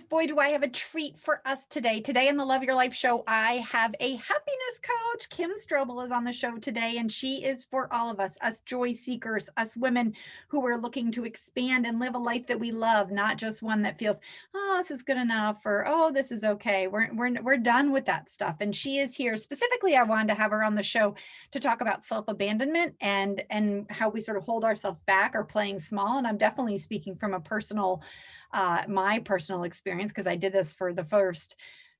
boy, do I have a treat for us today. Today in the Love Your Life show, I have a happiness coach. Kim Strobel is on the show today, and she is for all of us joy seekers, us women who are looking to expand and live a life that we love, not just one that feels, oh, this is good enough, or oh, this is okay. We're done with that stuff. And she is here specifically. I wanted to have her on the show to talk about self-abandonment and how we sort of hold ourselves back or playing small. And I'm definitely speaking from a personal my personal experience, because I did this for the first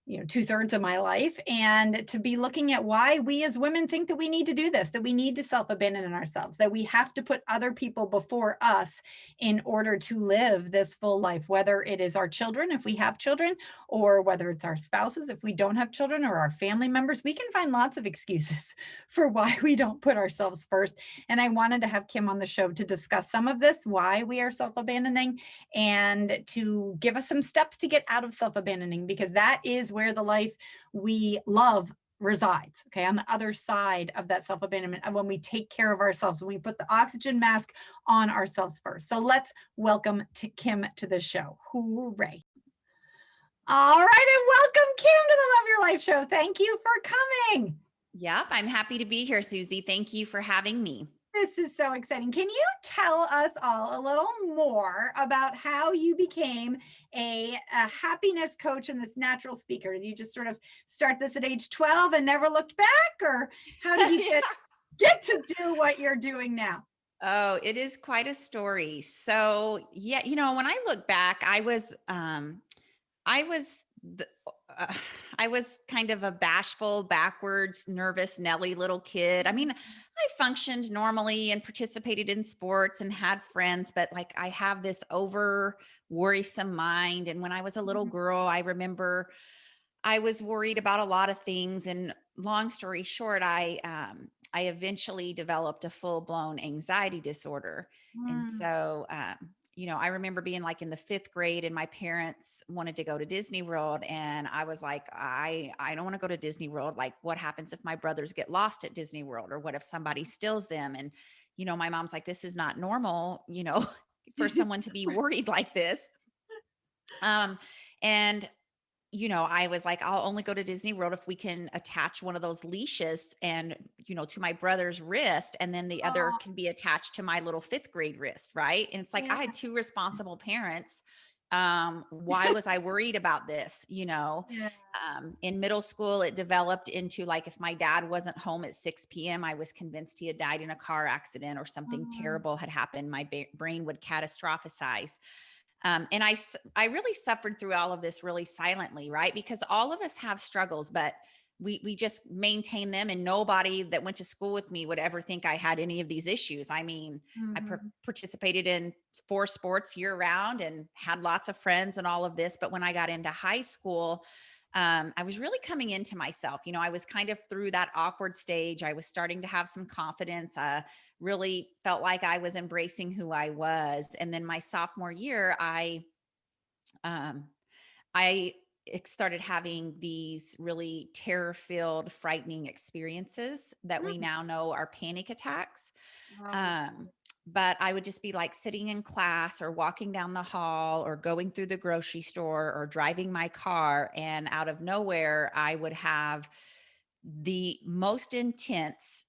2/3 of my life, and to be looking at why we as women think that we need to do this, that we need to self-abandon ourselves, that we have to put other people before us in order to live this full life, whether it is our children, if we have children, or whether it's our spouses, if we don't have children, or our family members. We can find lots of excuses for why we don't put ourselves first. And I wanted to have Kim on the show to discuss some of this, why we are self-abandoning, and to give us some steps to get out of self-abandoning, because that is where the life we love resides. Okay, on the other side of that self-abandonment, and when we take care of ourselves, when we put the oxygen mask on ourselves first. So let's welcome Kim to the show. Hooray. All right, and welcome Kim to the Love Your Life show. Thank you for coming. Yep, I'm happy to be here, Susie. Thank you for having me. This is so exciting. Can you tell us all a little more about how you became a happiness coach and this natural speaker? Did you just sort of start this at age 12 and never looked back? Or how did you get to do what you're doing now? Oh, it is quite a story. So, yeah, when I look back, I was the, uh, I was kind of a bashful, backwards, nervous, Nelly little kid. I mean, I functioned normally and participated in sports and had friends, but like I have this over worrisome mind. And when I was a little Mhm. girl, I remember I was worried about a lot of things. And long story short, I eventually developed a full blown anxiety disorder. And Mm. so, I remember being like in the fifth grade, and my parents wanted to go to Disney World, and I was like, I don't want to go to Disney World. Like, what happens if my brothers get lost at Disney World, or what if somebody steals them? And my mom's like, this is not normal, for someone to be worried like this. Um, and I was like, I'll only go to Disney World if we can attach one of those leashes and, to my brother's wrist. And then the other Oh, can be attached to my little fifth grade wrist. Right. And it's like, yeah, I had two responsible parents. Why was I worried about this? yeah. In middle school, it developed into like, if my dad wasn't home at 6 p.m., I was convinced he had died in a car accident or something Mm. terrible had happened. My brain would catastrophize. And I really suffered through all of this really silently, right? Because all of us have struggles, but we just maintain them, and nobody that went to school with me would ever think I had any of these issues. I mean, Mhm. participated in 4 sports year round and had lots of friends and all of this. But when I got into high school, I was really coming into myself. I was kind of through that awkward stage. I was starting to have some confidence. Really felt like I was embracing who I was. And then my sophomore year, um, I started having these really terror-filled, frightening experiences that we Mm. now know are panic attacks. Oh, Um, but I would just be like sitting in class or walking down the hall or going through the grocery store or driving my car, and out of nowhere, I would have the most intense,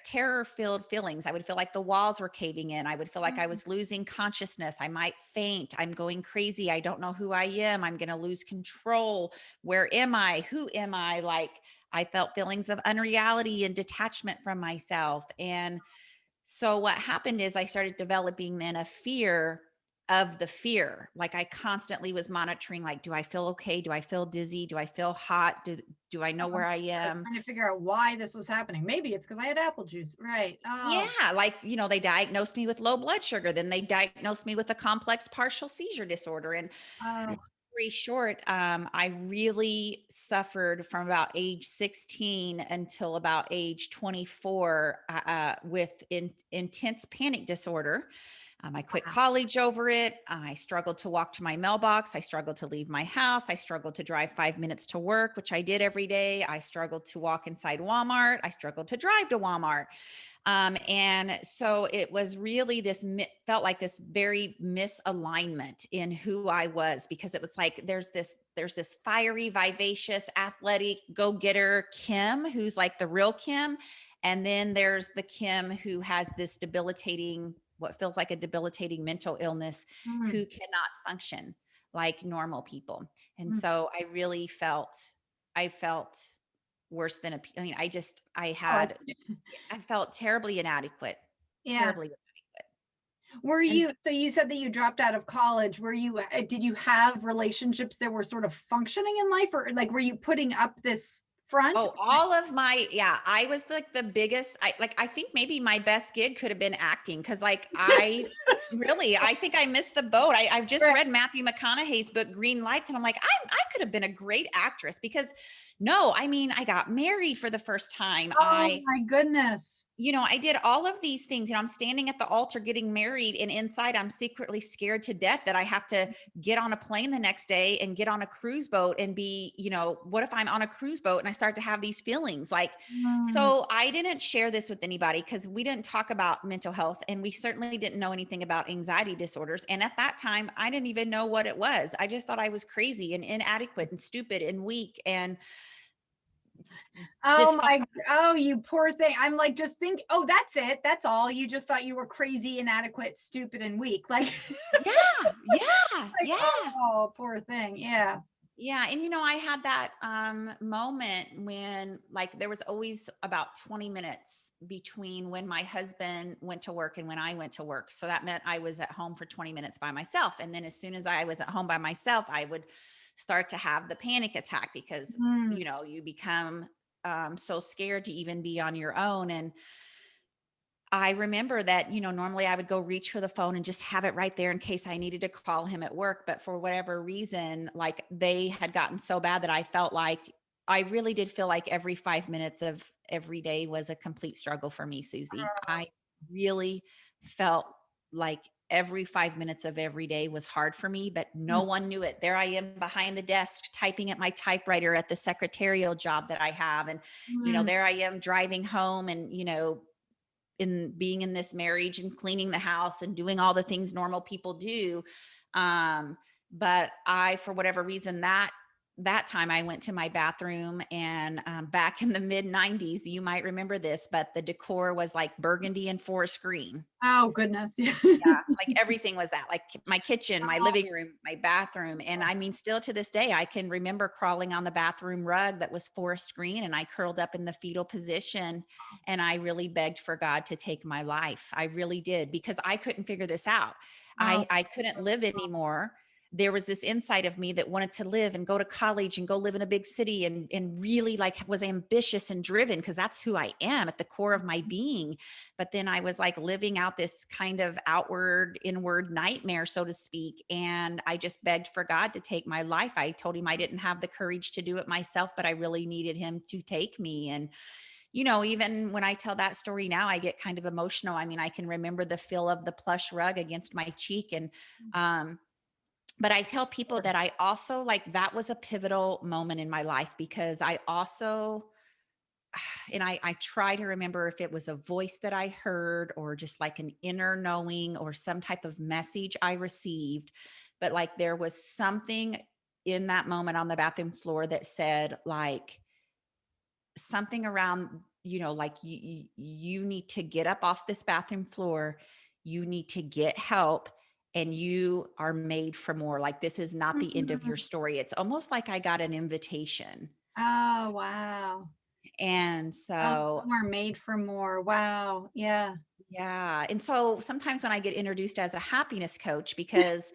terror filled feelings. I would feel like the walls were caving in. I would feel like I mm. was losing consciousness. I might faint. I'm going crazy. I don't know who I am. I'm going to lose control. Where am I? Who am I? Like, I felt feelings of unreality and detachment from myself. And so what happened is I started developing then a fear of the fear. Like, I constantly was monitoring, like, do I feel okay? Do I feel dizzy? Do I feel hot? Do I know Oh, where I right, am? trying to figure out why this was happening. Maybe it's because I had apple juice. Right. Oh, Yeah, like, they diagnosed me with low blood sugar, then they diagnosed me with a complex partial seizure disorder. And long oh. story short, I really suffered from about age 16 until about age 24 with intense panic disorder. I quit Wow. college over it. I struggled to walk to my mailbox. I struggled to leave my house. I struggled to drive 5 minutes to work, which I did every day. I struggled to walk inside Walmart. I struggled to drive to Walmart. And so it was really felt like this very misalignment in who I was, because it was like there's this fiery, vivacious, athletic, go-getter Kim who's like the real Kim. And then there's the Kim who has this what feels like a debilitating mental illness, Mm, who cannot function like normal people. And mm. so I felt worse than I mean, Oh, I felt terribly inadequate, yeah. terribly inadequate. Were And you, so you said that you dropped out of college. Were you, did you have relationships that were sort of functioning in life, or like, were you putting up this front? oh, all of my yeah, I was like the biggest I think maybe my best gig could have been acting, because like I think I missed the boat. I've just Right. read Matthew McConaughey's book Green Lights, and I'm like, I could have been a great actress, because no, I mean, I got married for the first time. Oh my goodness. I did all of these things. I'm standing at the altar getting married, and inside I'm secretly scared to death that I have to get on a plane the next day and get on a cruise boat and what if I'm on a cruise boat and I start to have these feelings like, Mm. so I didn't share this with anybody because we didn't talk about mental health, and we certainly didn't know anything about anxiety disorders. And at that time, I didn't even know what it was. I just thought I was crazy and inadequate and stupid and weak and Oh dysfunctional. my, oh, you poor thing. I'm like, just think, oh, that's it. That's all. You just thought you were crazy, inadequate, stupid, and weak. Like, Yeah, yeah, like, yeah. oh, poor thing. Yeah. Yeah, and I had that moment when like there was always about 20 minutes between when my husband went to work and when I went to work. So that meant I was at home for 20 minutes by myself. And then as soon as I was at home by myself, I would start to have the panic attack, because Mm. you become so scared to even be on your own. And I remember that, normally I would go reach for the phone and just have it right there in case I needed to call him at work. But for whatever reason, like they had gotten so bad that I felt like I really did feel like every 5 minutes of every day was a complete struggle for me, Susie. I really felt like every 5 minutes of every day was hard for me, but no Mm. one knew it. There I am behind the desk typing at my typewriter at the secretarial job that I have. And, Mm. there I am driving home and, in being in this marriage and cleaning the house and doing all the things normal people do. Um, but for whatever reason, that time I went to my bathroom, and back in the mid 90s, you might remember this, but the decor was like burgundy and forest green. Oh, goodness. Yeah, like everything was that, like my kitchen, my living room, my bathroom. And I mean, still to this day, I can remember crawling on the bathroom rug that was forest green, and I curled up in the fetal position, and I really begged for God to take my life. I really did, because I couldn't figure this out. Oh, I couldn't live anymore. There was this inside of me that wanted to live and go to college and go live in a big city, and really like was ambitious and driven, because that's who I am at the core of my being. But then I was like living out this kind of outward, inward nightmare, so to speak. And I just begged for God to take my life. I told him I didn't have the courage to do it myself, but I really needed him to take me. And, even when I tell that story now, I get kind of emotional. I mean, I can remember the feel of the plush rug against my cheek. But I tell people that I also like that was a pivotal moment in my life, because I also, and I try to remember if it was a voice that I heard or just like an inner knowing or some type of message I received. But like there was something in that moment on the bathroom floor that said like something around, like you need to get up off this bathroom floor. You need to get help, and you are made for more. Like this is not the end of your mhm. story. It's almost like I got an invitation. Oh, wow. And Oh, so you are made for more. Wow. Yeah. yeah. And so sometimes when I get introduced as a happiness coach, because,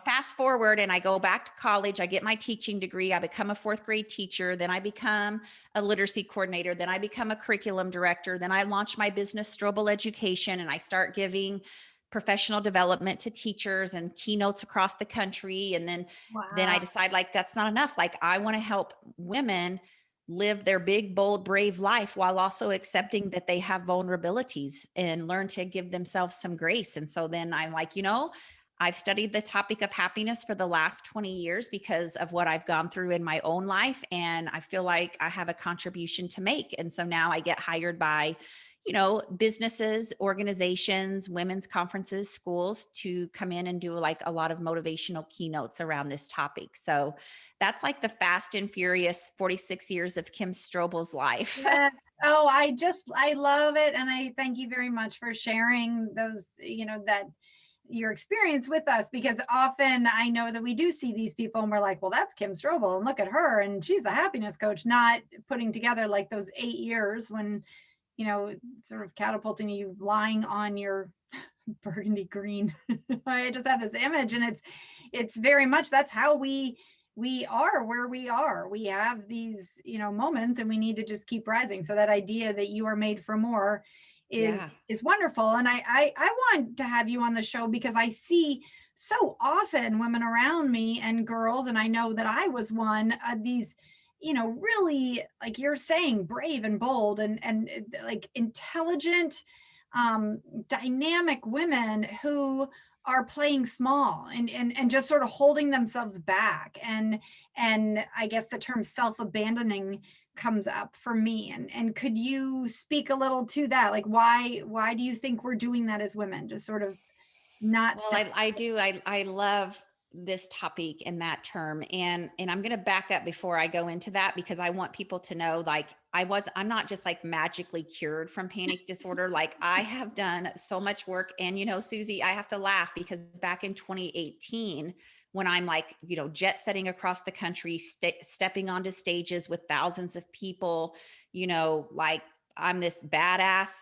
fast forward and I go back to college, I get my teaching degree, I become a fourth grade teacher, then I become a literacy coordinator, then I become a curriculum director, then I launch my business, Strobel Education, and I start giving professional development to teachers and keynotes across the country. And then I Wow. decide like that's not enough. Like I want to help women live their big, bold, brave life while also accepting that they have vulnerabilities and learn to give themselves some grace. And so then I'm like, I've studied the topic of happiness for the last 20 years because of what I've gone through in my own life. And I feel like I have a contribution to make. And so now I get hired by, businesses, organizations, women's conferences, schools to come in and do like a lot of motivational keynotes around this topic. So that's like the fast and furious 46 years of Kim Strobel's life. Yes. Oh, I love it. And I thank you very much for sharing those, that your experience with us, because often I know that we do see these people and we're like, well, that's Kim Strobel and look at her and she's the happiness coach, not putting together like those 8 years when, sort of catapulting you lying on your burgundy green. I just have this image, and it's very much that's how we are where we are. We have these, moments, and we need to just keep rising. So that idea that you are made for more is Yeah. is wonderful. And I want to have you on the show because I see so often women around me and girls, and I know that I was one of these, really, like you're saying, brave and bold and like intelligent, dynamic women who are playing small and just sort of holding themselves back, and I guess the term self-abandoning comes up for me, and could you speak a little to that, like why do you think we're doing that as women, just sort of not Well, step. I do. I love this topic and that term. And I'm gonna back up before I go into that because I want people to know like I'm not just like magically cured from panic disorder. Like I have done so much work. And Susie, I have to laugh because back in 2018, when I'm like, jet setting across the country, stepping onto stages with thousands of people, like I'm this badass,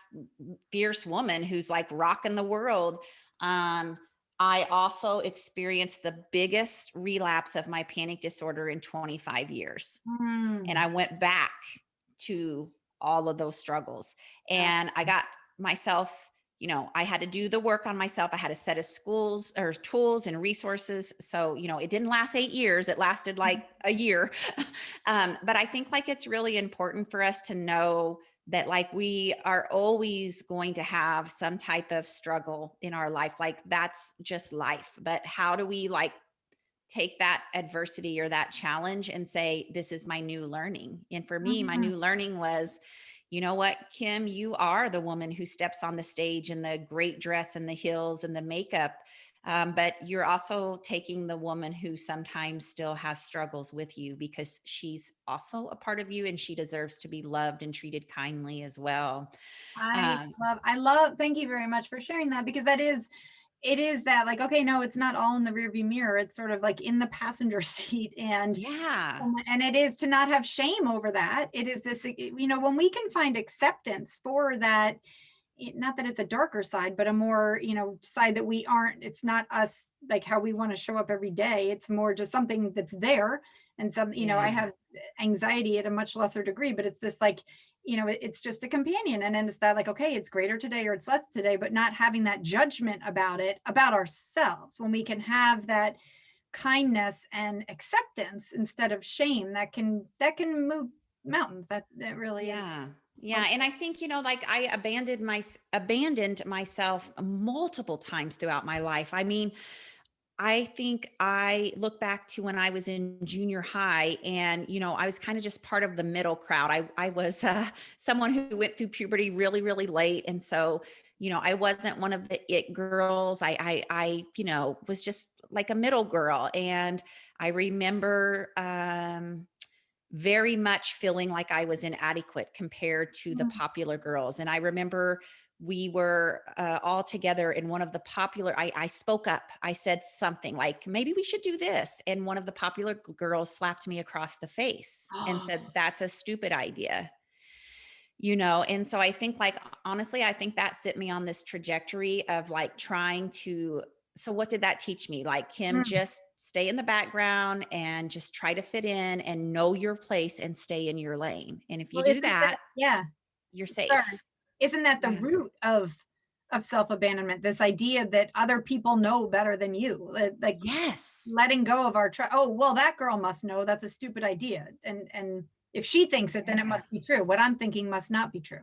fierce woman who's like rocking the world. Um, I also experienced the biggest relapse of my panic disorder in 25 years. And Mm, I went back to all of those struggles. uh, And I got myself, I had to do the work on myself. I had a set of schools or tools and resources. So, it didn't last 8 years, it lasted like a year. But I think like it's really important for us to know that like we are always going to have some type of struggle in our life. Like that's just life. But how do we like take that adversity or that challenge and say, this is my new learning? And for me, my mhm. new learning was, you know what, Kim, you are the woman who steps on the stage in the great dress and the heels and the makeup. But you're also taking the woman who sometimes still has struggles with you because she's also a part of you and she deserves to be loved and treated kindly as well. I Um, I love thank you very much for sharing that, because it is that, like, okay, no, it's not all in the rearview mirror. It's sort of like in the passenger seat, yeah. and it is to not have shame over that. It is this, when we can find acceptance for that, not that it's a darker side, but a more, side that we aren't, it's not us, like how we want to show up every day. It's more just something that's there. And some, I Yeah. have anxiety at a much lesser degree, but it's this like, it's just a companion. And then it's that like, okay, it's greater today or it's less today, but not having that judgment about it, about ourselves. When we can have that kindness and acceptance instead of shame, that can move mountains. That really is Yeah. Yeah. And hopeful. I think, like I abandoned myself multiple times throughout my life. I mean, I think I look back to when I was in junior high and, I was kind of just part of the middle crowd. I was someone who went through puberty really, really late. And so, I wasn't one of the it girls. I was just like a middle girl. And I remember, very much feeling like I was inadequate compared to the Mm. popular girls. And I remember we were all together in one of the I spoke up. I said something like, maybe we should do this. And one of the popular girls slapped me across the face and said, that's a stupid idea. And so I think like honestly, I think that set me on this trajectory of like trying to. So what did that teach me? Like, Kim, Mm. just stay in the background and just try to fit in and know your place and stay in your lane. And if you Well, do isn't that, that, yeah, you're sorry. safe. Isn't that the Yeah. root of self-abandonment? This idea that other people know better than you, like Yes. letting go of our oh, well, that girl must know that's a stupid idea. And if she thinks it, then it Yeah. must be true. What I'm thinking must not be true.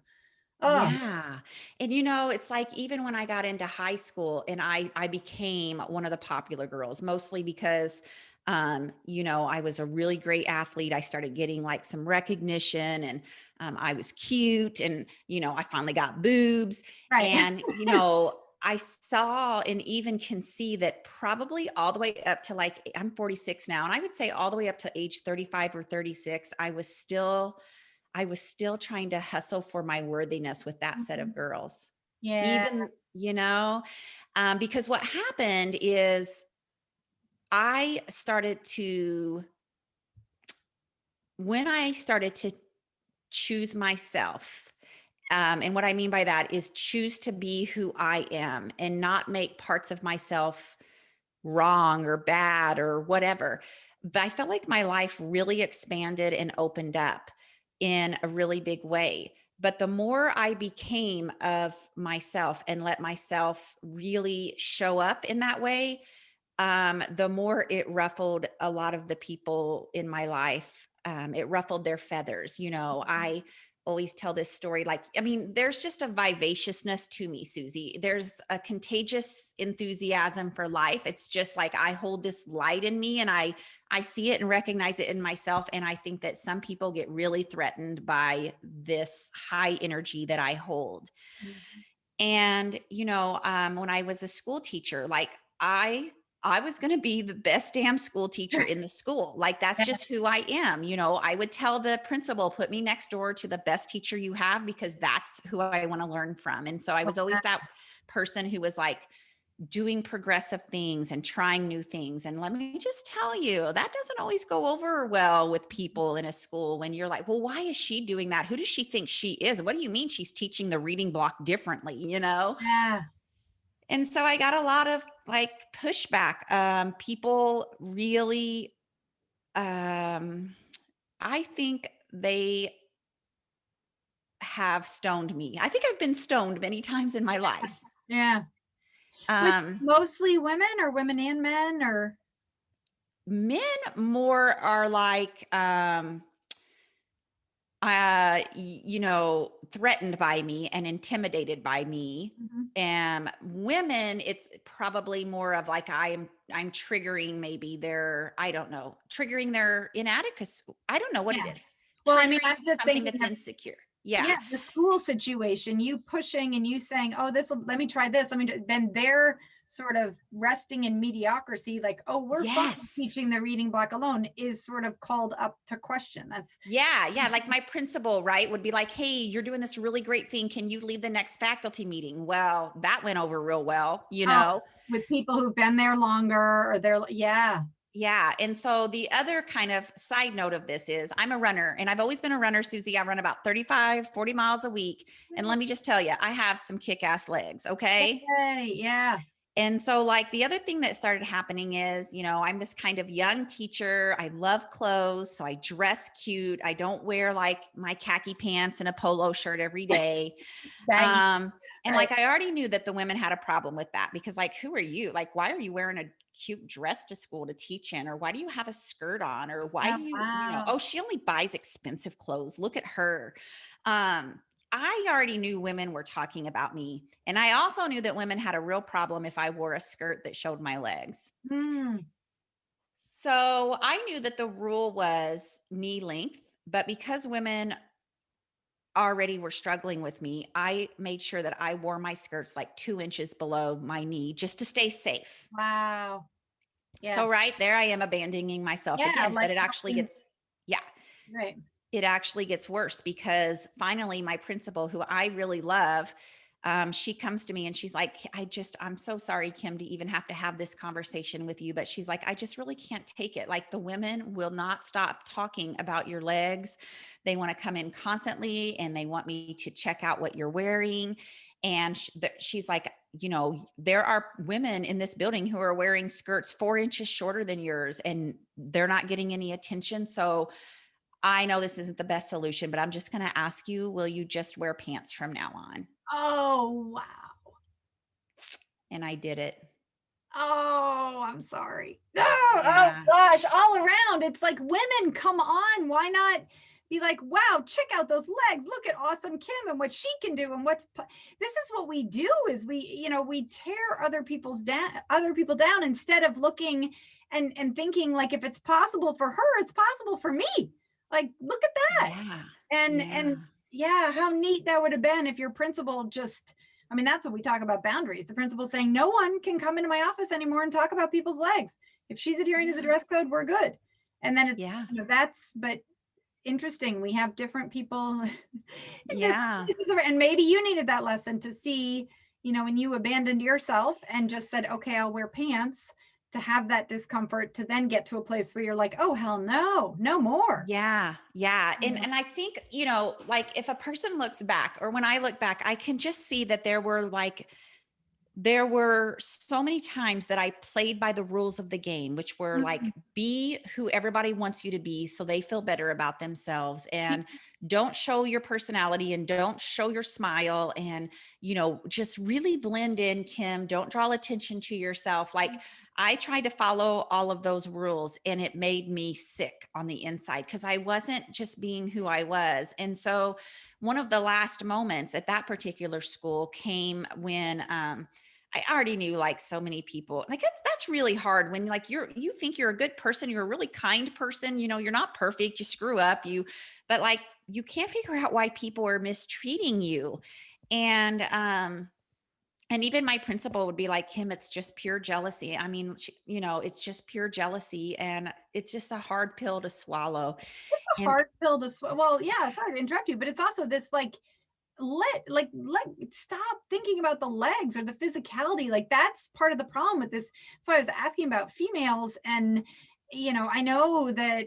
Oh, Yeah. And it's like even when I got into high school and I became one of the popular girls, mostly because I was a really great athlete. I started getting like some recognition, and I was cute, and, I finally got boobs. Right. And, I saw and even can see that probably all the way up to like, I'm 46 now, and I would say all the way up to age 35 or 36, I was still trying to hustle for my worthiness with that set of Mhm. girls. Yeah. Even, because what happened is I started to when I started to choose myself, and what I mean by that is choose to be who I am and not make parts of myself wrong or bad or whatever. But I felt like my life really expanded and opened up in a really big way. But the more I became of myself and let myself really show up in that way, the more it ruffled a lot of the people in my life. It ruffled their feathers. I always tell this story. Like, I mean, there's just a vivaciousness to me, Susie. There's a contagious enthusiasm for life. It's just like I hold this light in me, and I see it and recognize it in myself. And I think that some people get really threatened by this high energy that I hold. Mhm. And, when I was a school teacher, like I was going to be the best damn school teacher in the school. Like that's Yeah. just who I am. I would tell the principal, put me next door to the best teacher you have, because that's who I want to learn from. And so I was always that person who was like doing progressive things and trying new things. And let me just tell you, that doesn't always go over well with people in a school when you're like, well, why is she doing that? Who does she think she is? What do you mean she's teaching the reading block differently, Yeah. And so I got a lot of like pushback. People really, um, I think they have stoned me. I think I've been stoned many times in my life. Yeah. With Um, mostly women or women and men or Men more are like, threatened by me and intimidated by me. Mhm. And women, it's probably more of like I'm triggering maybe their, I don't know, triggering their inadequacy. I don't know what it Yeah. is. Well, I mean, I'm Triggering just something thinking that's of insecure. Yeah. yeah, the school situation, you pushing and you saying, "Oh, this will let me try this. Let me do," then they're sort of resting in mediocrity, like, "Oh, we're fine Yes. teaching the reading block alone," is sort of called up to question. That's Yeah, yeah, like my principal, right, would be like, "Hey, you're doing this really great thing. Can you lead the next faculty meeting?" Well, that went over real well, you oh, know? with people who've been there longer or they're yeah. Yeah. And so the other kind of side note of this is I'm a runner, and I've always been a runner, Susie. I run about 35, 40 miles a week. And let me just tell you, I have some kick ass legs. Okay. Yay, yeah. And so, like, the other thing that started happening is, I'm this kind of young teacher. I love clothes. So I dress cute. I don't wear like my khaki pants and a polo shirt every day. Baggy, Um, and right. like I already knew that the women had a problem with that, because like, who are you? Like, why are you wearing a cute dress to school to teach in? Or why do you have a skirt on? Or why Oh, do you, wow. oh, she only buys expensive clothes. Look at her. Um, I already knew women were talking about me. And I also knew that women had a real problem if I wore a skirt that showed my legs. Mm, So I knew that the rule was knee length, but because women already were struggling with me, I made sure that I wore my skirts like 2 inches below my knee just to stay safe. wow. Yeah. So, right there, I am abandoning myself Yeah, again, like but it actually helping gets, yeah, right. it actually gets worse, because finally my principal, who I really love, she comes to me and she's like, I'm so sorry, Kim, to even have to have this conversation with you. But she's like, I just really can't take it. Like, the women will not stop talking about your legs. They want to come in constantly and they want me to check out what you're wearing. And she's like, there are women in this building who are wearing skirts 4 inches shorter than yours, and they're not getting any attention. So I know this isn't the best solution, but I'm just going to ask you, will you just wear pants from now on? Oh, wow. And I did it. Oh, I'm sorry. Oh, oh Yeah. gosh, all around. It's like women, come on. Why not be like, wow, check out those legs. Look at awesome Kim and what she can do. And this is what we do is we tear other people down instead of looking and thinking like, if it's possible for her, it's possible for me. Like, look at that. Yeah. And Yeah. yeah, how neat that would have been if your principal just, I mean, that's what we talk about boundaries. The principal saying no one can come into my office anymore and talk about people's legs. If she's adhering to the Yeah. dress code, we're good. And then it's, Yeah. that's, but interesting. We have different people in different Yeah. places and maybe you needed that lesson to see, when you abandoned yourself and just said, okay, I'll wear pants, to have that discomfort, to then get to a place where you're like, oh, hell no, no more. Yeah, yeah, Yeah. and I think, like, if a person looks back, or when I look back, I can just see that there were so many times that I played by the rules of the game, which were like, Mhm. be who everybody wants you to be so they feel better about themselves, and don't show your personality and don't show your smile, and, just really blend in, Kim. Don't draw attention to yourself. Like, I tried to follow all of those rules and it made me sick on the inside because I wasn't just being who I was. And so, one of the last moments at that particular school came when, I already knew like so many people. Like, that's really hard when like you think you're a good person, you're a really kind person, you're not perfect, you screw up, but like you can't figure out why people are mistreating you. And even my principal would be like, Kim, it's just pure jealousy. I mean, it's just pure jealousy, and it's just a hard pill to swallow. And Hard pill to well, yeah, sorry to interrupt you, but it's also this like, let stop thinking about the legs or the physicality. Like, that's part of the problem with this. So I was asking about females, and I know that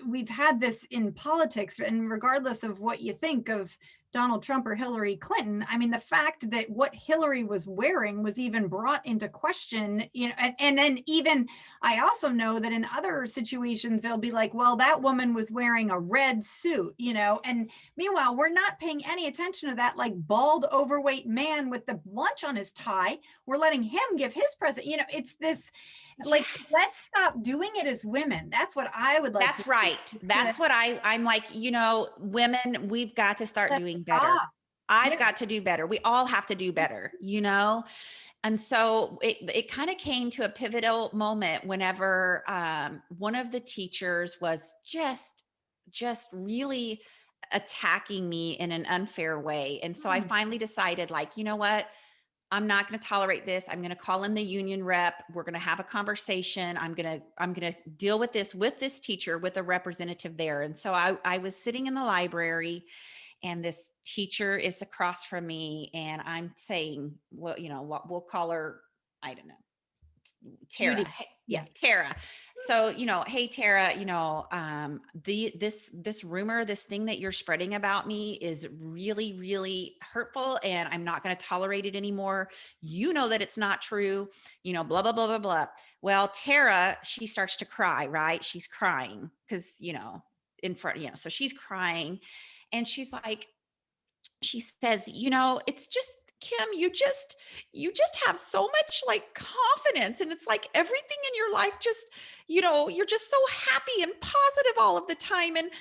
we've had this in politics, and regardless of what you think of Donald Trump or Hillary Clinton, I mean, the fact that what Hillary was wearing was even brought into question, and then even I also know that in other situations they'll be like, well, that woman was wearing a red suit, and meanwhile, we're not paying any attention to that like bald, overweight man with the lunch on his tie. We're letting him give his present. It's this like, let's yes. stop doing it as women. That's what I would like to That's see. right. To That's what I'm like, women, we've got to start let's doing better. stop. I've Yeah. got to do better. We all have to do better. And so it kind of came to a pivotal moment whenever one of the teachers was just really attacking me in an unfair way. And so I Mm, finally decided, like, you know what? I'm not going to tolerate this. I'm going to call in the union rep. We're going to have a conversation. I'm going to deal with this teacher, with a representative there. And so I was sitting in the library, and this teacher is across from me, and I'm saying, well, what we'll call her, I don't know, Tara. Judy. Hey, yeah, Yeah. Tara. So, hey Tara, this rumor, this thing that you're spreading about me is really, really hurtful, and I'm not going to tolerate it anymore. You know that it's not true, blah, blah, blah, blah, blah. Well, Tara, she starts to cry, right? She's crying because, in front, so she's crying, and she says, it's just, Kim, you just have so much like confidence, and it's like everything in your life just, you're just so happy and positive all of the time, and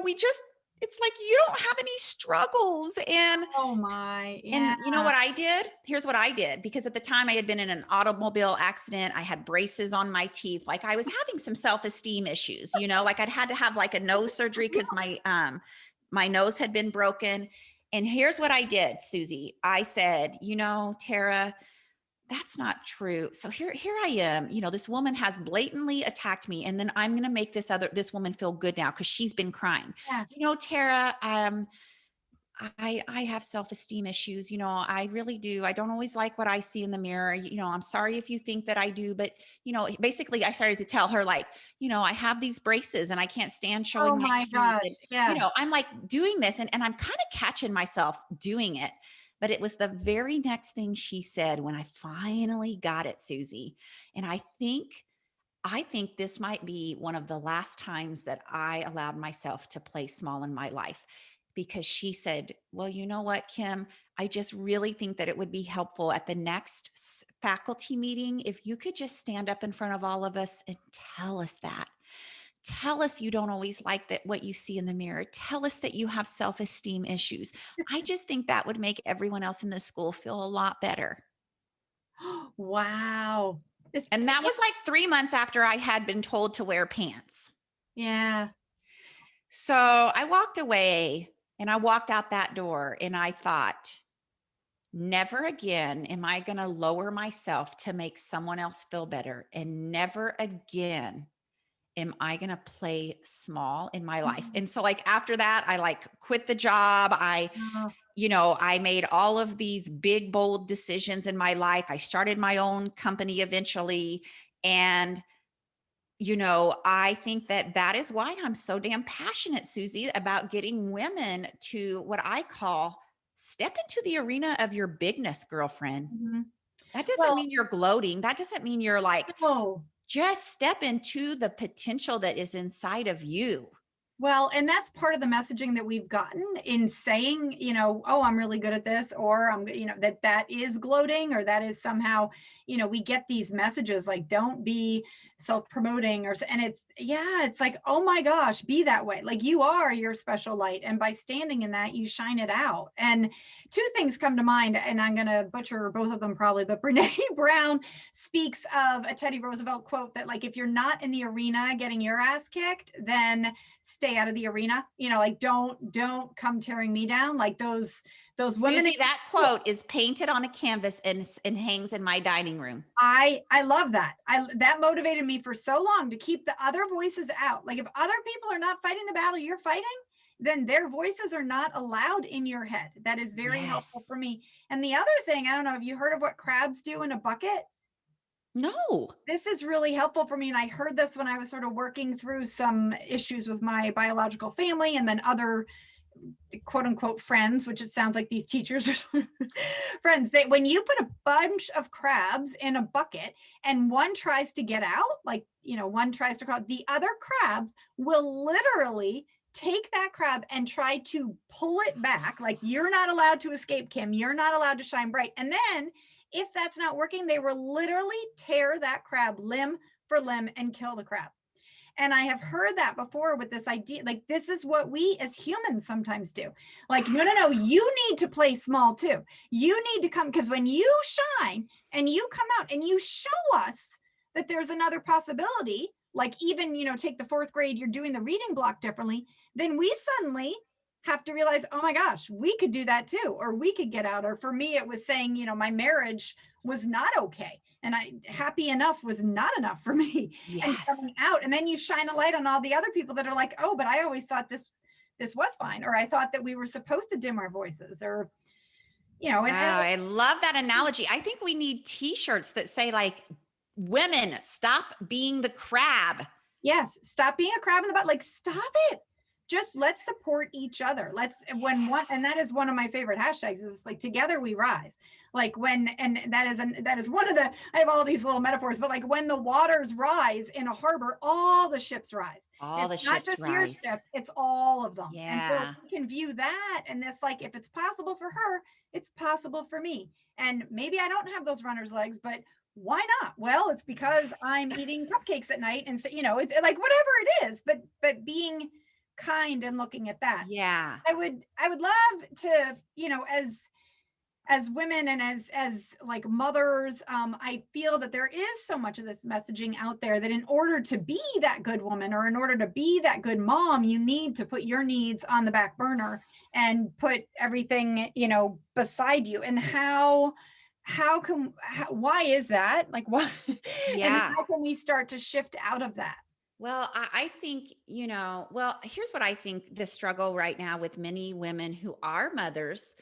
we just, it's like you don't have any struggles. and Oh my. and Yeah. you know what I did? Here's what I did, because at the time I had been in an automobile accident. I had braces on my teeth. Like, I was having some self-esteem issues, like I'd had to have like a nose surgery because my nose had been broken. And here's what I did, Susie. I said, Tara, that's not true. So here I am. This woman has blatantly attacked me, and then I'm going to make this woman feel good now because she's been crying. Yeah. Tara, I have self-esteem issues. I really do. I don't always like what I see in the mirror. I'm sorry if you think that I do, but basically I started to tell her, like, I have these braces and I can't stand Oh showing my my teeth. gosh. And, Yeah. I'm like doing this, and I'm kind of catching myself doing it. But it was the very next thing she said when I finally got it, Susie. And I think this might be one of the last times that I allowed myself to play small in my life, because she said, well, you know what, Kim, I just really think that it would be helpful at the next faculty meeting if you could just stand up in front of all of us and tell us that. Tell us you don't always like that what you see in the mirror. Tell us that you have self-esteem issues. I just think that would make everyone else in the school feel a lot better. Wow. This And that yeah, was like 3 months after I had been told to wear pants. yeah. So I walked away and I walked out that door and I thought, never again am I going to lower myself to make someone else feel better. And never again am I going to play small in my life. Mm, And so, like, after that, I like quit the job. oh, I made all of these big, bold decisions in my life. I started my own company eventually. And I think that that is why I'm so damn passionate, Susie, about getting women to what I call step into the arena of your bigness, girlfriend. mhm. That doesn't Well, mean you're gloating. That doesn't mean you're like, no. just step into the potential that is inside of you. Well, and that's part of the messaging that we've gotten in saying, "Oh, I'm really good at this," or that is gloating, or that is somehow, we get these messages like, "Don't be self-promoting," and it's like, "Oh my gosh, be that way." Like you are your special light, and by standing in that, you shine it out. And two things come to mind, and I'm going to butcher both of them probably, but Brene Brown speaks of a Teddy Roosevelt quote that like if you're not in the arena getting your ass kicked, then stay out of the arena. Like don't come tearing me down. Like those women. Susie, that quote is painted on a canvas and hangs in my dining room. I love that. That motivated me for so long to keep the other voices out. Like if other people are not fighting the battle you're fighting, then their voices are not allowed in your head. That is very helpful Yes. for me. And the other thing, I don't know, have you heard of what crabs do in a bucket? No. This is really helpful for me. And I heard this when I was sort of working through some issues with my biological family and then other quote unquote friends, which it sounds like these teachers are friends. That when you put a bunch of crabs in a bucket and one tries to get out, like, one tries to crawl, the other crabs will literally take that crab and try to pull it back. Like, you're not allowed to escape, Kim. You're not allowed to shine bright. And then if that's not working, they will literally tear that crab limb for limb and kill the crab. And I have heard that before with this idea, like, this is what we as humans sometimes do. Like, no, no, no, you need to play small too. You need to come, because when you shine and you come out and you show us that there's another possibility, like even, take the fourth grade, you're doing the reading block differently, then we suddenly have to realize, oh my gosh, we could do that too, or we could get out. Or for me, it was saying, my marriage was not okay. And happy enough was not enough for me. And Yes. coming out, and then you shine a light on all the other people that are like, oh, but I always thought this was fine, or I thought that we were supposed to dim our voices, or and Wow, I love that analogy. I think we need t-shirts that say like, women, stop being the crab. yes, stop being a crab in the butt. Like, stop it. Just let's support each other. Let's when one, and that is one of my favorite hashtags, is like together we rise. Like when, and that is one of the, I have all these little metaphors, but like when the waters rise in a harbor, all the ships rise. All It's the not ships just your rise. ship, it's all of them. And so if Yeah. we can view that, and this, like, if it's possible for her, it's possible for me. And maybe I don't have those runner's legs, but why not? Well, it's because I'm eating cupcakes at night. And so, it's like whatever it is, but being kind and looking at that. Yeah. I would love to, as women and as like mothers, I feel that there is so much of this messaging out there that in order to be that good woman, or in order to be that good mom, you need to put your needs on the back burner and put everything, beside you. And why is that, like, why? And Yeah. how can we start to shift out of that? Well, I think, well, here's what I think the struggle right now with many women who are mothers.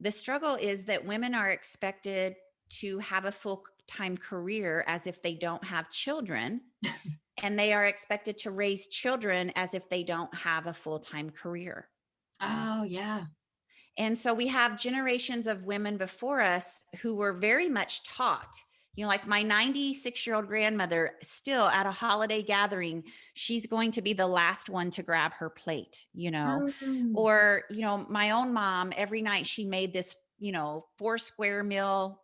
The struggle is that women are expected to have a full time career as if they don't have children, and they are expected to raise children as if they don't have a full time career. Oh yeah. And so we have generations of women before us who were very much taught, like my 96-year-old grandmother, still at a holiday gathering, she's going to be the last one to grab her plate, Mm. or, my own mom, every night she made this, four square meal,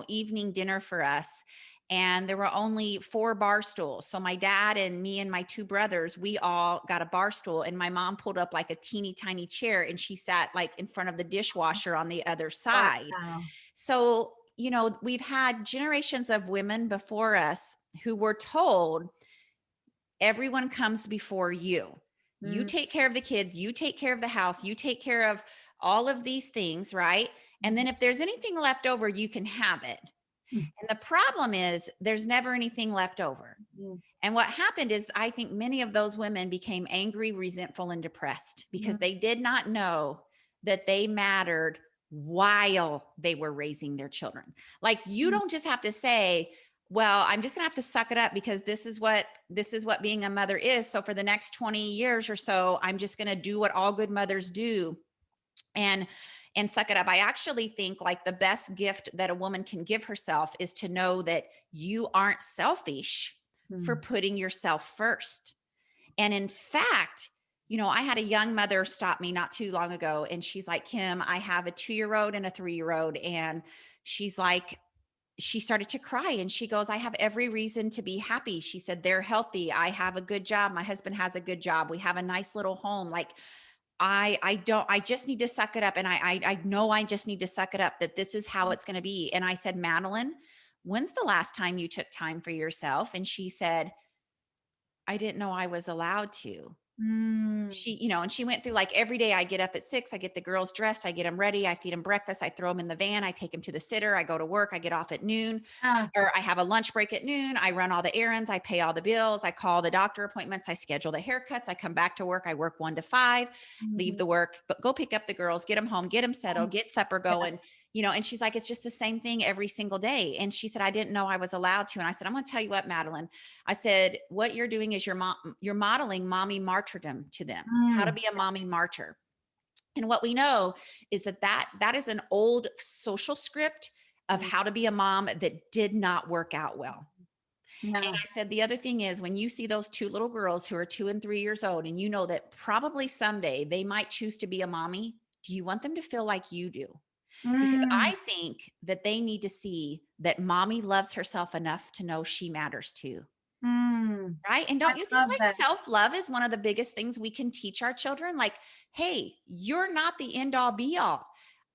evening dinner for us. and there were only 4 bar stools. So my dad and me and my 2 brothers, we all got a bar stool, and my mom pulled up like a teeny tiny chair, and she sat like in front of the dishwasher on the other side. Wow. So, we've had generations of women before us who were told everyone comes before you. You Mm, take care of the kids, you take care of the house, you take care of all of these things, right? And then mhm, if there's anything left over, you can have it. mm, And the problem is there's never anything left over. mm, And what happened is I think many of those women became angry, resentful, and depressed because mm, they did not know that they mattered while they were raising their children. Like you mm, don't just have to say, well, I'm just going to have to suck it up because this is what being a mother is. So for the next 20 years or so, I'm just going to do what all good mothers do and suck it up. I actually think like the best gift that a woman can give herself is to know that you aren't selfish for mm, putting yourself first. And in fact, I had a young mother stop me not too long ago, and she's like, Kim, I have a 2-year old and a 3-year old. And she's like, she started to cry and she goes, I have every reason to be happy. She said, they're healthy. I have a good job. My husband has a good job. We have a nice little home. Like, I just need to suck it up. And I know I just need to suck it up that this is how it's going to be. And I said, Madeline, when's the last time you took time for yourself? And she said, I didn't know I was allowed to. mm. And she went through like every day I get up at 6, I get the girls dressed, I get them ready, I feed them breakfast, I throw them in the van, I take them to the sitter, I go to work, I get off at noon, Ah, or I have a lunch break at noon. I run all the errands, I pay all the bills, I call the doctor appointments, I schedule the haircuts, I come back to work, I work 1 to 5, leave mhm, the work, but go pick up the girls, get them home, get them settled, get supper yeah, going, and she's like, it's just the same thing every single day. And she said, I didn't know I was allowed to. And I said, I'm going to tell you what, Madeline, I said, what you're doing is you're modeling mommy martyrdom to them, how to mm, be a mommy martyr. And what we know is that is an old social script of mm, how to be a mom that did not work out well. And yeah, I said, the other thing is when you see those 2 little girls who are 2 and 3 years old, and you know that probably someday they might choose to be a mommy, do you want them to feel like you do? Because mm, I think that they need to see that mommy loves herself enough to know she matters too. mm. Right? And I don't you think love like that. self-love is one of the biggest things we can teach our children? Like, hey, you're not the end all be all.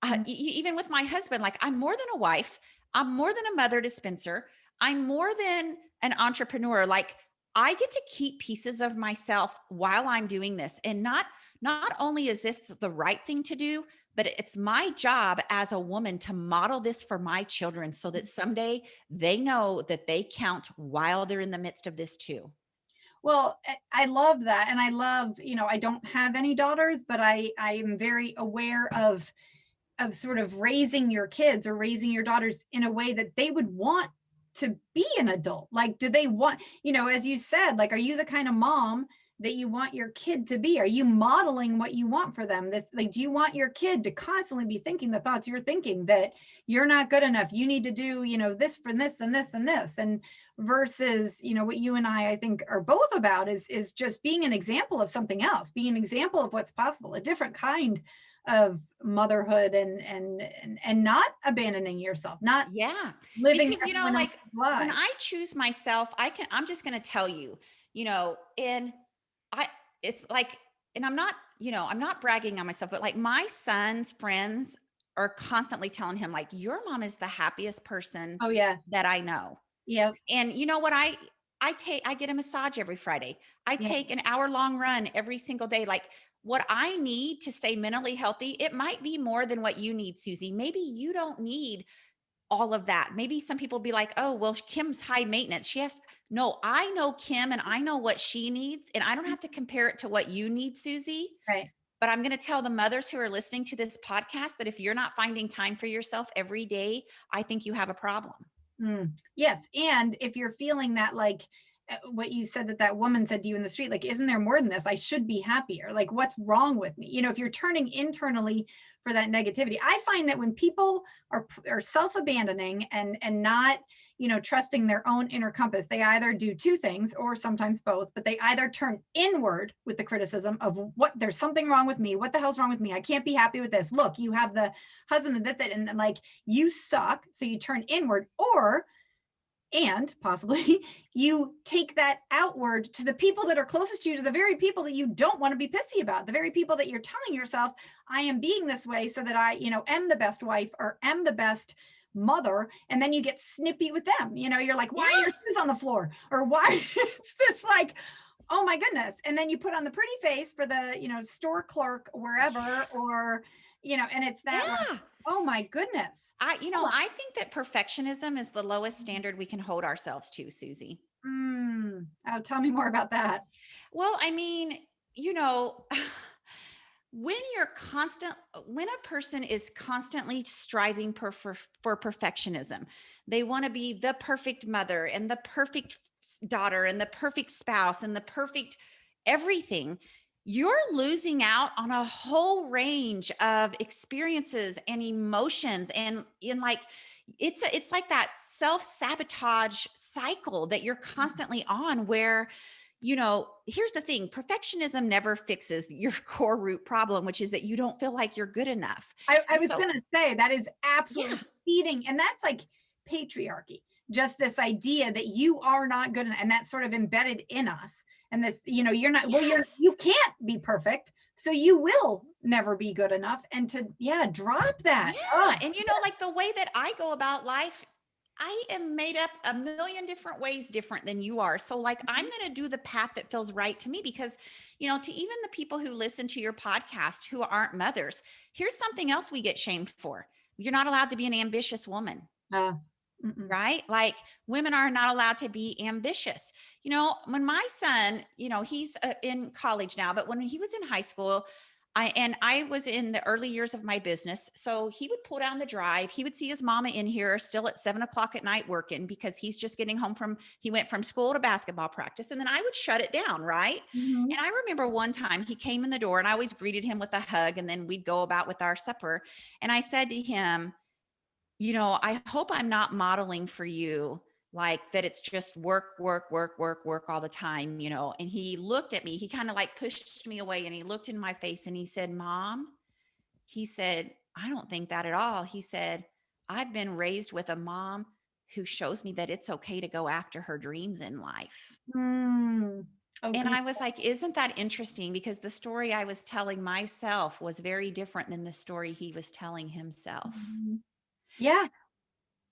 Mm, Even with my husband, like I'm more than a wife. I'm more than a mother to Spencer. I'm more than an entrepreneur. Like I get to keep pieces of myself while I'm doing this. And not only is this the right thing to do, but it's my job as a woman to model this for my children so that someday they know that they count while they're in the midst of this too. well, I love that, and I love, I don't have any daughters, but I am very aware of sort of raising your kids or raising your daughters in a way that they would want to be an adult. Like, do they want, as you said, like, are you the kind of mom that you want your kid to be? Are you modeling what you want for them? That's like, do you want your kid to constantly be thinking the thoughts you're thinking, that you're not good enough? You need to do, this for this and this and this. And versus, what you and I think are both about is just being an example of something else, being an example of what's possible, a different kind of motherhood, and not abandoning yourself, not Yeah. living Because, everyone else's like when life. I choose myself, I'm just going to tell you, and I, it's like, and I'm not bragging on myself, but like my son's friends are constantly telling him, like, your mom is the happiest person Oh yeah. that I know. Yep. And you know what? I get a massage every Friday. I Yeah. take an hour-long run every single day. Like what I need to stay mentally healthy, it might be more than what you need, Susie. Maybe you don't need all of that. Maybe some people be like, "Oh, well, Kim's high maintenance. She has No, I know Kim and I know what she needs, and I don't have to compare it to what you need, Susie. Right. But I'm going to tell the mothers who are listening to this podcast that if you're not finding time for yourself every day, I think you have a problem." Mm. Yes, and if you're feeling that, like, what you said, that woman said to you in the street, like, isn't there more than this? I should be happier. Like, what's wrong with me? If you're turning internally for that negativity, I find that when people are self-abandoning and not, trusting their own inner compass, they either do two things or sometimes both, but they either turn inward with the criticism of what, there's something wrong with me. What the hell's wrong with me? I can't be happy with this. Look, you have the husband and that, and like, you suck. So you turn inward, or And possibly you take that outward to the people that are closest to you, to the very people that you don't want to be pissy about, the very people that you're telling yourself, I am being this way so that I, am the best wife or am the best mother. And then you get snippy with them. You're like, why are your Yeah. shoes on the floor? Or why is this like, oh my goodness. And then you put on the pretty face for the, store clerk, wherever, or, and it's that like, Yeah. oh my goodness. Oh I think that perfectionism is the lowest standard we can hold ourselves to, Susie. Oh, tell me more about that. Well, I mean, you know, when when a person is constantly striving for perfectionism, they want to be the perfect mother and the perfect daughter and the perfect spouse and the perfect everything. You're losing out on a whole range of experiences and emotions, and in like it's like that self-sabotage cycle that you're constantly on, where here's the thing: perfectionism never fixes your core root problem, which is that you don't feel like you're good enough. I And was so, going to say that is absolutely yeah, feeding, and that's like patriarchy. Just this idea that you are not good, and that's sort of embedded in us. And this, you're not, well, yes, you can't be perfect, so you will never be good enough. And to, yeah, drop that. yeah. Oh, And like the way that I go about life, I am made up a million different ways different than you are. So, like, I'm going to do the path that feels right to me because, to even the people who listen to your podcast who aren't mothers, here's something else we get shamed for: you're not allowed to be an ambitious woman. uh, mm-mm. Right? Like, women are not allowed to be ambitious. When my son, he's in college now, but when he was in high school, I was in the early years of my business. So he would pull down the drive. He would see his mama in here still at 7 o'clock at night working because he's just getting home he went from school to basketball practice. And then I would shut it down. Right. Mhm. And I remember one time he came in the door and I always greeted him with a hug, and then we'd go about with our supper. And I said to him, I hope I'm not modeling for you like that it's just work, work, work, work, work all the time. And he looked at me, he kind of like pushed me away and he looked in my face and he said, Mom, he said, I don't think that at all. He said, I've been raised with a mom who shows me that it's okay to go after her dreams in life. Mm. Oh, And yeah. I was like, isn't that interesting? Because the story I was telling myself was very different than the story he was telling himself. Mhm. Yeah.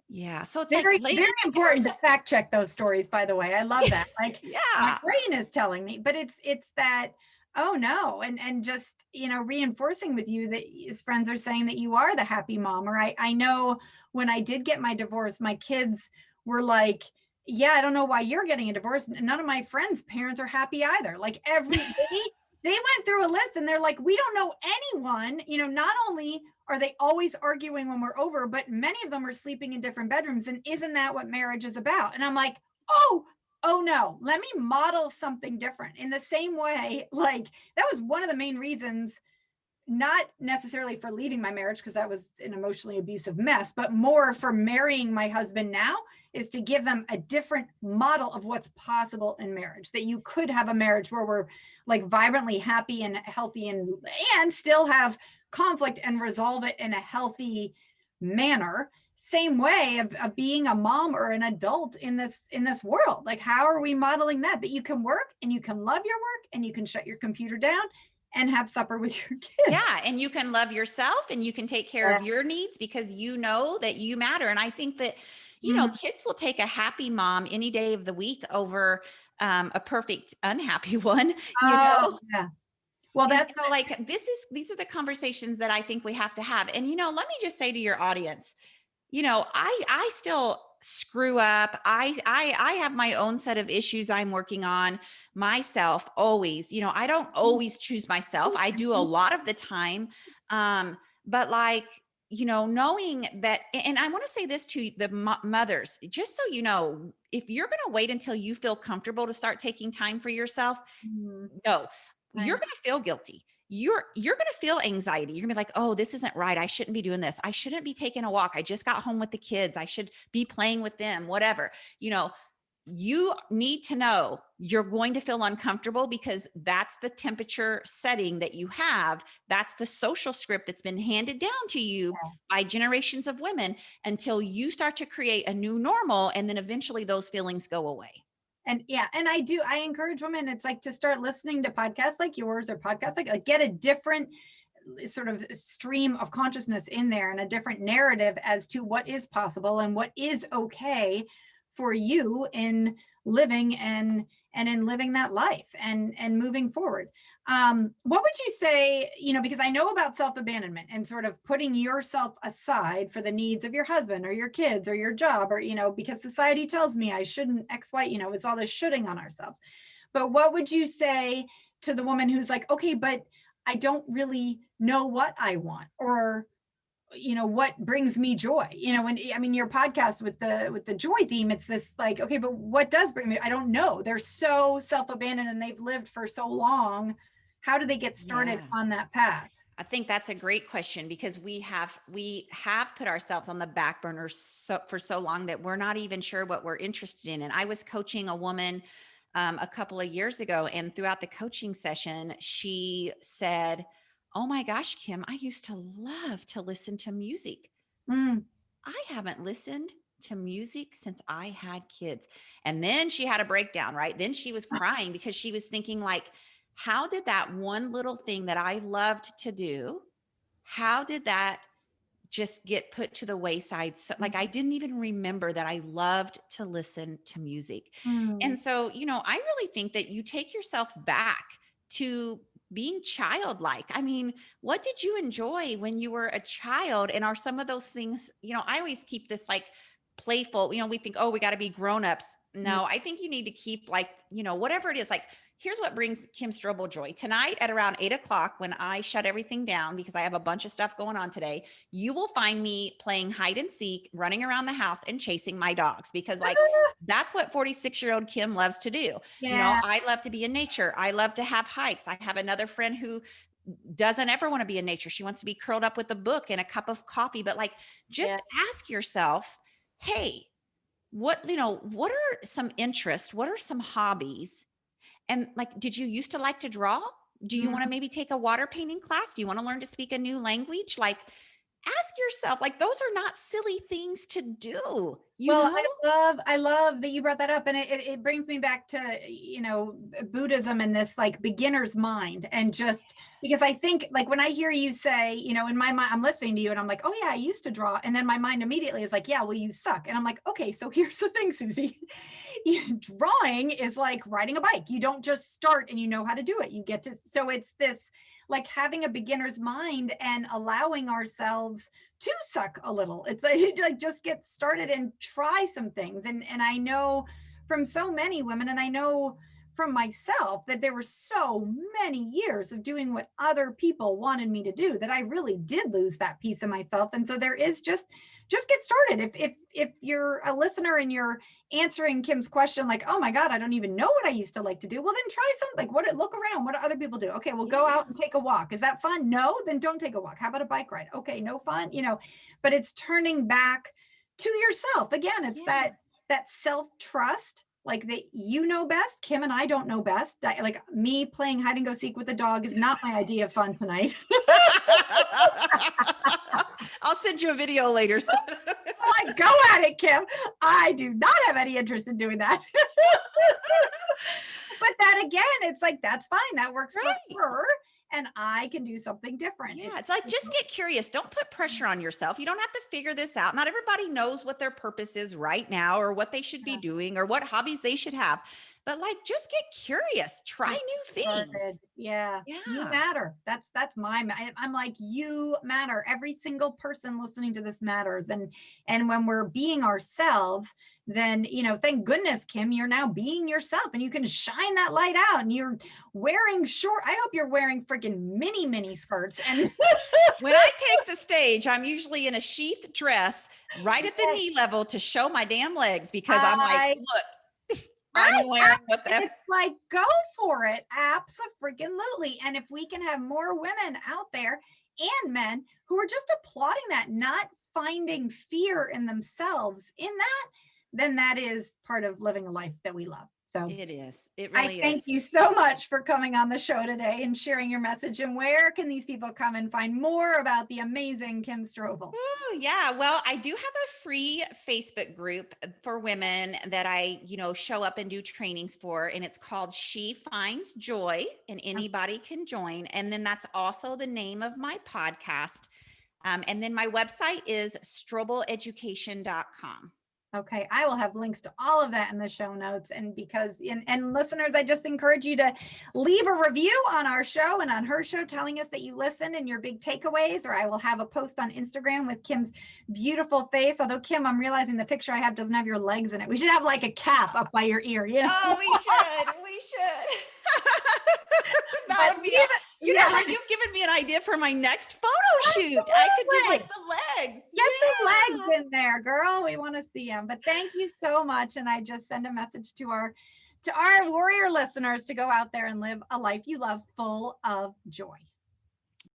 Yeah. So it's like, Very, very ladies, give important to ourselves. fact check those stories, by the way. I love that. Like, my Yeah. brain is telling me, but it's that, oh no, and just, reinforcing with you that his friends are saying that you are the happy mom. Or I know when I did get my divorce, my kids were like, yeah, I don't know why you're getting a divorce. None of my friends' parents are happy either. Like they went through a list and they're like, we don't know anyone, not only are they always arguing when we're over, but many of them are sleeping in different bedrooms. And isn't that what marriage is about? And I'm like, oh no, let me model something different in the same way. Like, that was one of the main reasons, not necessarily for leaving my marriage, because that was an emotionally abusive mess, but more for marrying my husband now, is to give them a different model of what's possible in marriage. That you could have a marriage where we're like vibrantly happy and healthy, and still have conflict and resolve it in a healthy manner. Same way of being a mom or an adult in this world. Like, how are we modeling that you can work and you can love your work and you can shut your computer down and have supper with your kids? Yeah. And you can love yourself and you can take care Yeah. of your needs because you know that you matter. And I think that, Mhm. kids will take a happy mom any day of the week over a perfect unhappy one, you Oh, know? yeah. Well, And that's so, like, these are the conversations that I think we have to have. And, let me just say to your audience, I still screw up. I have my own set of issues I'm working on myself always. I don't always choose myself. I do a lot of the time. But like, knowing that, and I want to say this to the mothers, just so you know, if you're going to wait until you feel comfortable to start taking time for yourself, Mhm. no, I you're know. gonna feel guilty. You're gonna feel anxiety. You're gonna be like, "Oh, this isn't right. I shouldn't be doing this. I shouldn't be taking a walk. I just got home with the kids. I should be playing with them, whatever." You know, you need to know you're going to feel uncomfortable because that's the temperature setting that you have. That's the social script that's been handed down to you by generations of women until you start to create a new normal. And then eventually those feelings go away. And yeah, and I encourage women, it's like to start listening to podcasts like yours or podcasts like get a different sort of stream of consciousness in there and a different narrative as to what is possible and what is okay for you in living and in living that life and moving forward. What would you say, because I know about self-abandonment and sort of putting yourself aside for the needs of your husband or your kids or your job, or because society tells me I shouldn't X, Y, it's all this shoulding on ourselves. But what would you say to the woman who's like, okay, but I don't really know what I want, or what brings me joy. When I mean your podcast with the joy theme, it's this like, okay, but what does bring me? I don't know. They're so self-abandoned and they've lived for so long. How do they get started Yeah. on that path? I think that's a great question because we have put ourselves on the back burner for so long that we're not even sure what we're interested in. And I was coaching a woman a couple of years ago, and throughout the coaching session, she said, "Oh my gosh, Kim, I used to love to listen to music. Mm, I haven't listened to music since I had kids." And then she had a breakdown, right? Then she was crying because she was thinking like, how did that one little thing that I loved to do, how did that just get put to the wayside? So like I didn't even remember that I loved to listen to music. And mm, so, I really think that you take yourself back to being childlike. I mean, what did you enjoy when you were a child? And are some of those things, I always keep this like playful, we think, oh, we got to be grown-ups. yeah. No, I think you need to keep like, whatever it is, like, here's what brings Kim Strobel joy. Tonight at around 8 o'clock, when I shut everything down because I have a bunch of stuff going on today, you will find me playing hide and seek, running around the house and chasing my dogs because, like, that's what 46-year-old Kim loves to do. Yeah. I love to be in nature. I love to have hikes. I have another friend who doesn't ever want to be in nature. She wants to be curled up with a book and a cup of coffee. But, like, Yeah. just ask yourself, hey, what are some interests? What are some hobbies? And, like, did you used to like to draw? Do you want to Mm. maybe take a water painting class? Do you want to learn to speak a new language? Like, ask yourself, like, those are not silly things to do, you Well, know? I love that you brought that up, and it brings me back to Buddhism and this like beginner's mind, and just because I think like when I hear you say, in my mind, I'm listening to you and I'm like, oh yeah, I used to draw, and then my mind immediately is like, yeah, well you suck, and I'm like, okay, so here's the thing, Susie, drawing is like riding a bike. You don't just start and you know how to do it. You get to, so it's this like having a beginner's mind and allowing ourselves to suck a little. It's like just get started and try some things. And I know from so many women, and I know from myself that there were so many years of doing what other people wanted me to do that I really did lose that piece of myself. And so there is just get started. If you're a listener and you're answering Kim's question, like, oh my God, I don't even know what I used to like to do. Well, then try something. Like, look around. What do other people do? Okay, well, go out Yeah. and take a walk. Is that fun? No, then don't take a walk. How about a bike ride? Okay, no fun, but it's turning back to yourself. Again, it's Yeah. that self-trust, like that you know best. Kim and I don't know best. That, like me playing hide and go seek with a dog is not my idea of fun tonight. I'll send you a video later. Like, go at it, Kim. I do not have any interest in doing that. But that again, it's like, that's fine. That works for Right. her. And I can do something different. Yeah, it's like, just get curious. Don't put pressure on yourself. You don't have to figure this out. Not everybody knows what their purpose is right now or what they should be doing or what hobbies they should have. But, like, just get curious. Try Just new things. started. Yeah. You Yeah. matter. That's I'm like, you matter. Every single person listening to this matters. And when we're being ourselves, then, thank goodness, Kim, you're now being yourself and you can shine that light out, and you're wearing short. I hope you're wearing freaking mini skirts and When I take the stage, I'm usually in a sheath dress right at the knee level to show my damn legs because I'm like, I look, I'm right. wearing what And the it's like, go for it. Absolutely. And if we can have more women out there and men who are just applauding that, not finding fear in themselves in that, then that is part of living a life that we love. So It is. It I really thank is. you so much for coming on the show today and sharing your message. And where can these people come and find more about the amazing Kim Strobel? Oh, yeah. Well, I do have a free Facebook group for women that I, show up and do trainings for, and it's called She Finds Joy, and anybody can join. And then that's also the name of my podcast. And then my website is strobeleducation.com. Okay, I will have links to all of that in the show notes. And and listeners, I just encourage you to leave a review on our show and on her show telling us that you listened and your big takeaways, or I will have a post on Instagram with Kim's beautiful face. Although, Kim, I'm realizing the picture I have doesn't have your legs in it. We should have like a calf up by your ear, you know? Oh, we should. We should. That But would be, even, you know yeah, what? You've given me an idea for my next photo shoot. I could do like absolutely. the legs. Get some legs Yeah. in there, girl. We want to see them. But thank you so much. And I just send a message to our warrior listeners to go out there and live a life you love full of joy.